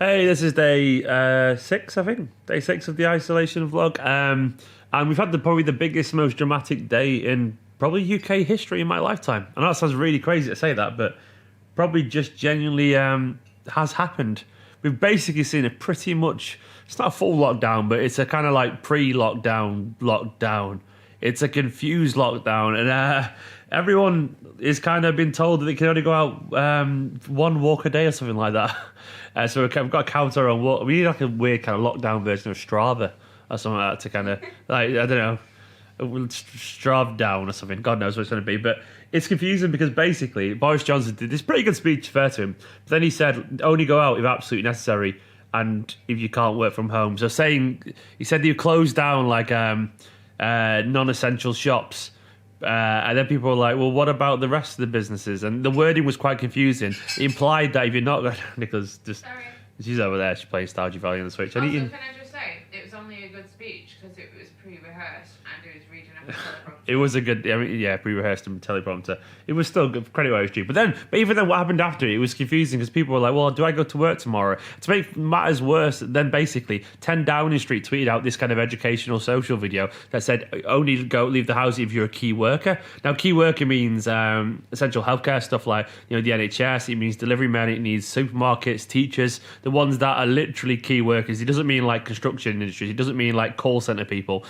Hey, this is day 6, I think. Day 6 of the isolation vlog. And we've had probably the biggest, most dramatic day in probably UK history in my lifetime. I know that sounds really crazy to say that, but probably just genuinely has happened. We've basically seen a pretty much, it's not a full lockdown, but it's a kind of like pre-lockdown lockdown. It's a confused lockdown, and everyone is kind of been told that they can only go out one walk a day or something like that. So we've got a counter on what we need, like a weird kind of lockdown version of Strava or something like that to kind of, like, I don't know, Strava down or something. God knows what it's going to be, but it's confusing because basically Boris Johnson did this pretty good speech, fair to him. But then he said only go out if absolutely necessary and if you can't work from home. So he said you closed down like non-essential shops. And then people were like, well, what about the rest of the businesses? And the wording was quite confusing. It implied that if you're not... Nicholas, just... Sorry. She's over there. She's playing Stardew Valley on the Switch. Also, can I just say, it was only a good speech because it was pre-rehearsed and it was reading off a teleprompter. It was a good... pre-rehearsed and teleprompter. It was still good, credit where it was due. But even then, what happened after it was confusing because people were like, well, do I go to work tomorrow? To make matters worse, then basically 10 Downing Street tweeted out this kind of educational social video that said only leave the house if you're a key worker. Now, key worker means essential healthcare stuff like, the NHS. It means delivery men. It needs supermarkets, teachers, the ones that are literally key workers. It doesn't mean like construction industries. It doesn't mean like call center people.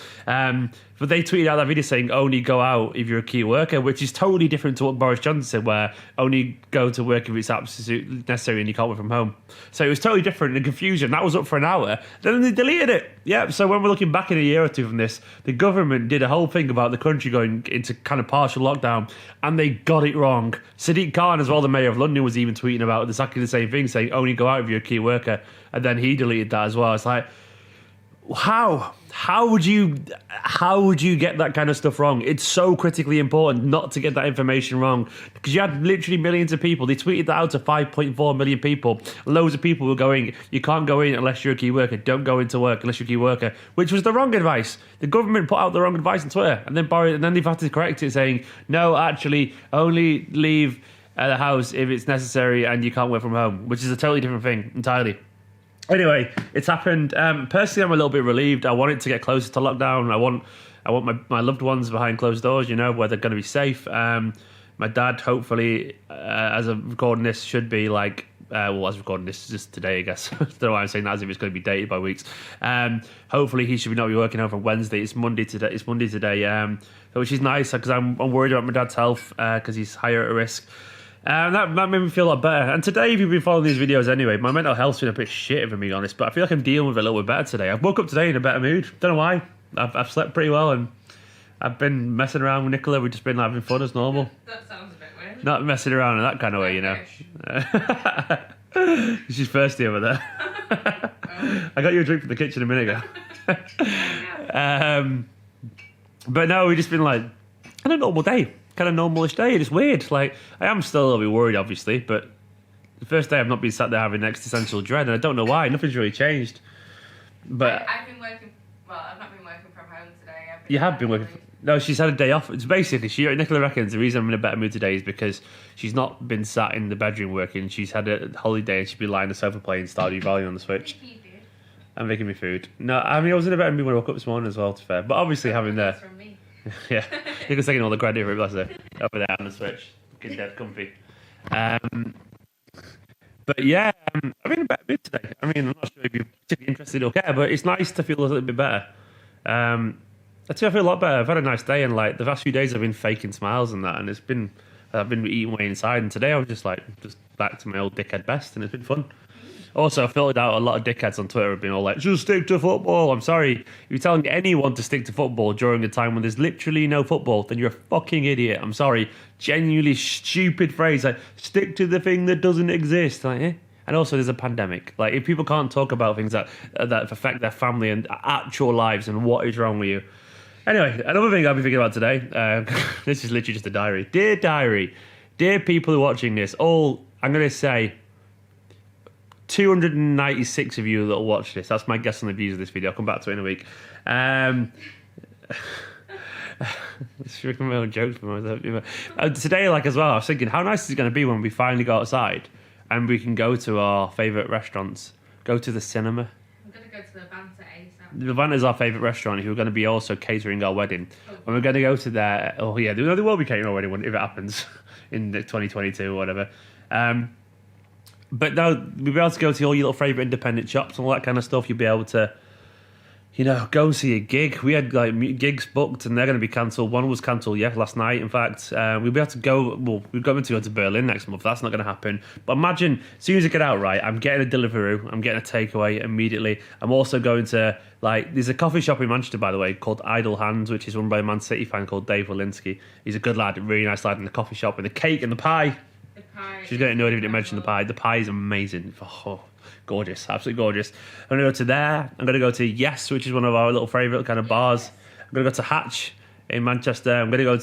But they tweeted out that video saying only go out if you're a key worker, which is totally different to what Boris Johnson said, where only go to work if it's absolutely necessary and you can't work from home. So it was totally different and confusion. That was up for an hour. Then they deleted it. Yeah, so when we're looking back in a year or two from this, the government did a whole thing about the country going into kind of partial lockdown, and they got it wrong. Sadiq Khan, as well, the mayor of London, was even tweeting about exactly the same thing, saying only go out if you're a key worker, and then he deleted that as well. It's like, How would you get that kind of stuff wrong? It's so critically important not to get that information wrong because you had literally millions of people. They tweeted that out to 5.4 million people. Loads of people were going, you can't go in unless you're a key worker. Don't go into work unless you're a key worker, which was the wrong advice. The government put out the wrong advice on Twitter, and then they've had to correct it, saying no, actually, only leave the house if it's necessary and you can't work from home, which is a totally different thing entirely. Anyway, it's happened. Personally, I'm a little bit relieved. I want it to get closer to lockdown. I want my loved ones behind closed doors, where they're going to be safe. My dad, hopefully, as I'm recording this, should be like... as recording this, just today, I guess. I don't know why I'm saying that as if it's going to be dated by weeks. Hopefully, he should not be working home from Wednesday. It's Monday today. Which is nice because I'm worried about my dad's health because he's higher at risk. That made me feel a lot better. And today, if you've been following these videos anyway, my mental health's been a bit shit, if I'm being honest. But I feel like I'm dealing with it a little bit better today. I woke up today in a better mood. Don't know why. I've slept pretty well and I've been messing around with Nicola. We've just been having fun as normal. That sounds a bit weird. Not messing around in that kind of way, She's thirsty over there. I got you a drink from the kitchen a minute ago. But no, we've just been like, on a normal day. Kind of normalish day. It's weird. Like, I am still a little bit worried, obviously, but the first day I've not been sat there having existential dread, and I don't know why. Nothing's really changed. But I've been working. Well, I've not been working from home today. You have been working. No, she's had a day off. It's basically Nicola reckons the reason I'm in a better mood today is because she's not been sat in the bedroom working. She's had a holiday and she's been lying on the sofa playing Stardew Valley on the Switch. And making me food. No, I mean I was in a better mood when I woke up this morning as well. To be fair, but obviously having the. From me. Yeah, Nicole's taking all the credit for it, bless her. Over there on the Switch. Looking dead comfy. But yeah, I'm in a better mood today. I mean, I'm not sure if you're particularly interested or care, but it's nice to feel a little bit better. I feel a lot better. I've had a nice day, and like the past few days I've been faking smiles and that, and I've been eating way inside, and today I was just back to my old dickhead best, and it's been fun. Also, I filtered out a lot of dickheads on Twitter have been all like, just stick to football. I'm sorry. If you're telling anyone to stick to football during a time when there's literally no football, then you're a fucking idiot. I'm sorry. Genuinely stupid phrase. Like, stick to the thing that doesn't exist. Like, eh? And also, there's a pandemic. Like, if people can't talk about things that affect their family and actual lives and what is wrong with you. Anyway, another thing I've been thinking about today, this is literally just a diary. Dear diary, dear people who are watching this, all, I'm going to say, 296 of you that will watch this. That's my guess on the views of this video. I'll come back to it in a week. Just making my own jokes for myself. Today, as well, I was thinking, how nice is it going to be when we finally go outside and we can go to our favourite restaurants Go to the cinema. I'm going to go to the Banter ASAP. The Vanta's our favourite restaurant, who are going to be also catering our wedding. And we're going to go to their... Oh, yeah, they will be catering our wedding if it happens in 2022 or whatever. But no, we'll be able to go to all your little favourite independent shops and all that kind of stuff. You'll be able to, go and see a gig. We had gigs booked and they're going to be cancelled. One was cancelled, last night. In fact, we'll be able to go. Well, we're going to go to Berlin next month. That's not going to happen. But imagine, as soon as I get out, right, I'm getting a Deliveroo. I'm getting a takeaway immediately. I'm also going to there's a coffee shop in Manchester, by the way, called Idle Hands, which is run by a Man City fan called Dave Walensky. He's a good lad, a really nice lad in the coffee shop, and the cake and the pie. She's going to know if you didn't mention the pie. The pie is amazing. Oh, gorgeous. Absolutely gorgeous. I'm going to go to there. I'm going to go to Yes, which is one of our little favourite kind of bars. I'm going to go to Hatch in Manchester. I'm going to go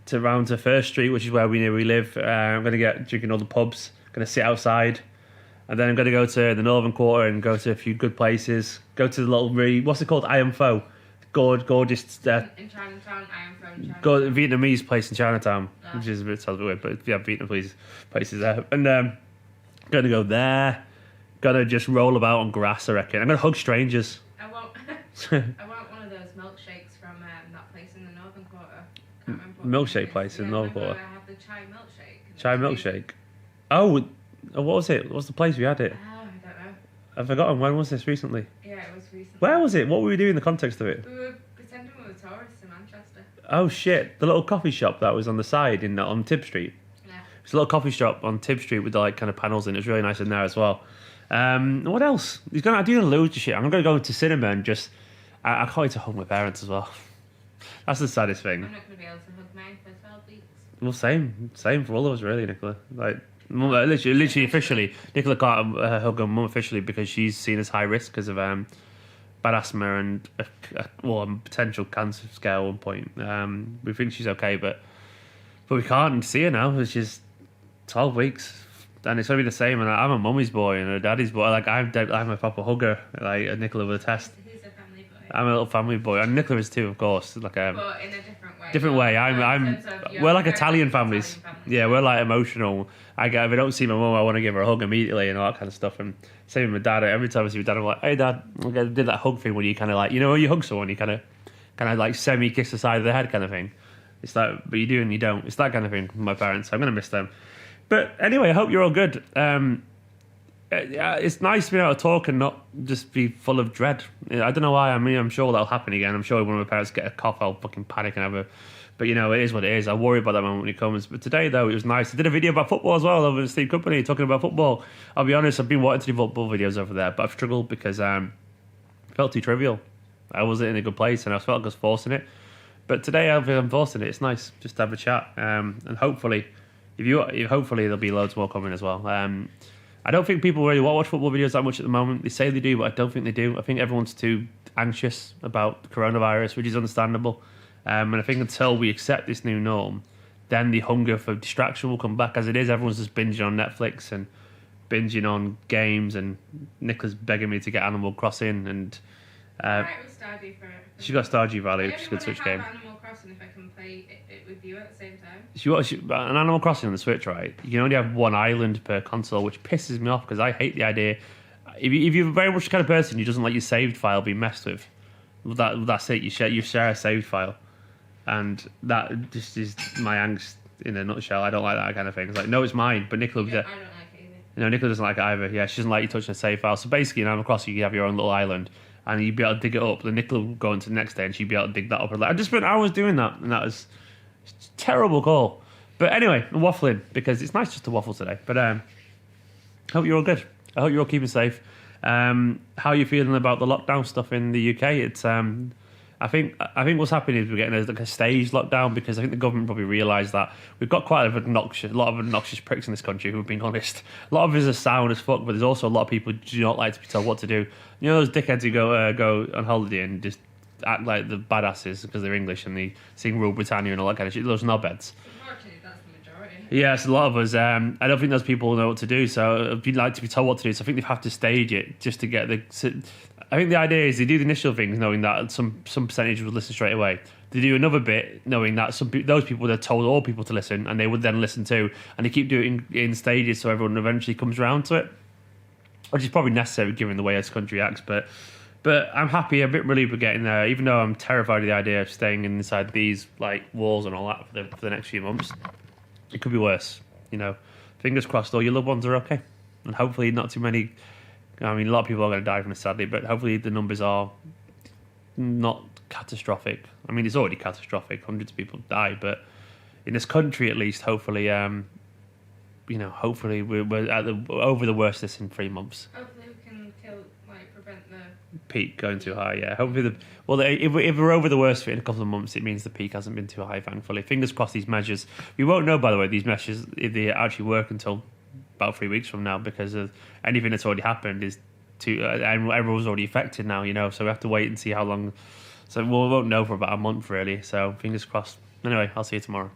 to round to First Street, which is where we live. I'm going to get drinking all the pubs. I'm going to sit outside. And then I'm going to go to the Northern Quarter and go to a few good places. Go to the little, what's it called? I Am Pho. Gorgeous. In Chinatown, I am from Chinatown. Vietnamese place in Chinatown, which is sounds a bit weird, but yeah, Vietnamese places there. And going to go there. Going to just roll about on grass, I reckon. I'm going to hug strangers. I want one of those milkshakes from that place in the Northern Quarter. Can't remember what Milkshake place in the Northern Quarter. I have the chai milkshake. Chai milkshake. Oh, what was it? What's the place we had it? Oh, I don't know. I've forgotten. When was this recently? Yeah, it was recently. Where was it? What were we doing in the context of it? We were pretending we were tourists in Manchester. Oh shit! The little coffee shop that was on the side on Tib Street. Yeah. It's a little coffee shop on Tib Street with the kind of panels in. It was really nice in there as well. What else? I'm doing loads of shit. I'm going to go into cinema and just... I can't wait to hug my parents as well. That's the saddest thing. I'm not going to be able to hug mine for 12 weeks. Well, same for all of us, really, Nicola. Literally, officially, Nicola can't hug her mum officially because she's seen as high risk because of bad asthma and a potential cancer scare at one point. We think she's okay, but we can't see her now. It's just 12 weeks. And it's going to be the same. And I'm a mummy's boy and a daddy's boy. I'm a proper hugger. Nicola with a test. He's a family boy. I'm a little family boy, and Nicola is too, of course. But in a different way. Different way. We're like Italian families. Yeah, we're like emotional. If I don't see my mum, I want to give her a hug immediately and all that kind of stuff. And same with my dad. Every time I see my dad, I'm like, "Hey, Dad," I did that hug thing when you kind of when you hug someone, you kind of semi kiss the side of the head kind of thing. It's like, but you do and you don't. It's that kind of thing with my parents. I'm gonna miss them. But anyway, I hope you're all good. It's nice to be able to talk and not just be full of dread. I don't know why. I mean, I'm sure that'll happen again. I'm sure when my parents get a cough, I'll fucking panic and have a... But, it is what it is. I worry about that moment when it comes. But today, though, it was nice. I did a video about football as well over at Steve Company, talking about football. I'll be honest, I've been wanting to do football videos over there, but I've struggled because it felt too trivial. I wasn't in a good place, and I felt like I was forcing it. But today, I'm forcing it. It's nice just to have a chat. And hopefully... Hopefully there'll be loads more coming as well. I don't think people really watch football videos that much at the moment. They say they do, but I don't think they do. I think everyone's too anxious about the coronavirus, which is understandable. And I think until we accept this new norm, then the hunger for distraction will come back. As it is, everyone's just binging on Netflix and binging on games. And Nicola's begging me to get Animal Crossing. And right with Stardew for she got Stardew Valley, which is a good Switch game. Animal Crossing if I can play it with you at the same time. An Animal Crossing on the Switch, right? You can only have one island per console, which pisses me off because I hate the idea. If you're very much the kind of person who doesn't like your saved file being messed with, that's it. You share a saved file, and that just is my angst in a nutshell. I don't like that kind of thing. It's like, no, it's mine, but Nicola... I don't like it either. No, Nicola doesn't like it either. Yeah, she doesn't like you touching a save file. So basically, in Animal Crossing, you have your own little island, and you'd be able to dig it up. Then Nicola would go into the next day, and she'd be able to dig that up. I just spent hours doing that, and that was a terrible call. But anyway, I'm waffling because it's nice just to waffle today. But I hope you're all good. I hope you're all keeping safe. How are you feeling about the lockdown stuff in the UK? It's I think what's happening is we're getting a staged lockdown because I think the government probably realised that we've got quite a lot of obnoxious pricks in this country who are being honest. A lot of us are sound as fuck, but there's also a lot of people who do not like to be told what to do. You know those dickheads who go on holiday and just act like the badasses because they're English and they sing Rule Britannia and all that kind of shit. Those knobheads. Unfortunately, that's the majority. Yes, a lot of us. I don't think those people know what to do, so if you'd like to be told what to do, so I think they have to stage it just to get the... I think the idea is they do the initial things knowing that some percentage would listen straight away. They do another bit knowing that those people would have told all people to listen and they would then listen too, and they keep doing it in stages so everyone eventually comes around to it. which is probably necessary given the way this country acts. But I'm happy, a bit relieved we're getting there, even though I'm terrified of the idea of staying inside these like walls and all that for the next few months. It could be worse, you know. Fingers crossed, all your loved ones are okay, and hopefully not too many. I mean, a lot of people are going to die from this, sadly, but hopefully the numbers are not catastrophic. I mean, it's already catastrophic; hundreds of people die, but in this country, at least, hopefully, hopefully we're over the worst of this in 3 months. Hopefully we can prevent the peak going too high. Yeah, hopefully if we're over the worst of it in a couple of months, it means the peak hasn't been too high. Thankfully, fingers crossed. These measures, we won't know, by the way, these measures if they actually work until about 3 weeks from now, because of anything that's already happened is everyone's already affected now. You know, so we have to wait and see how long. So we won't know for about a month really. So fingers crossed. Anyway, I'll see you tomorrow.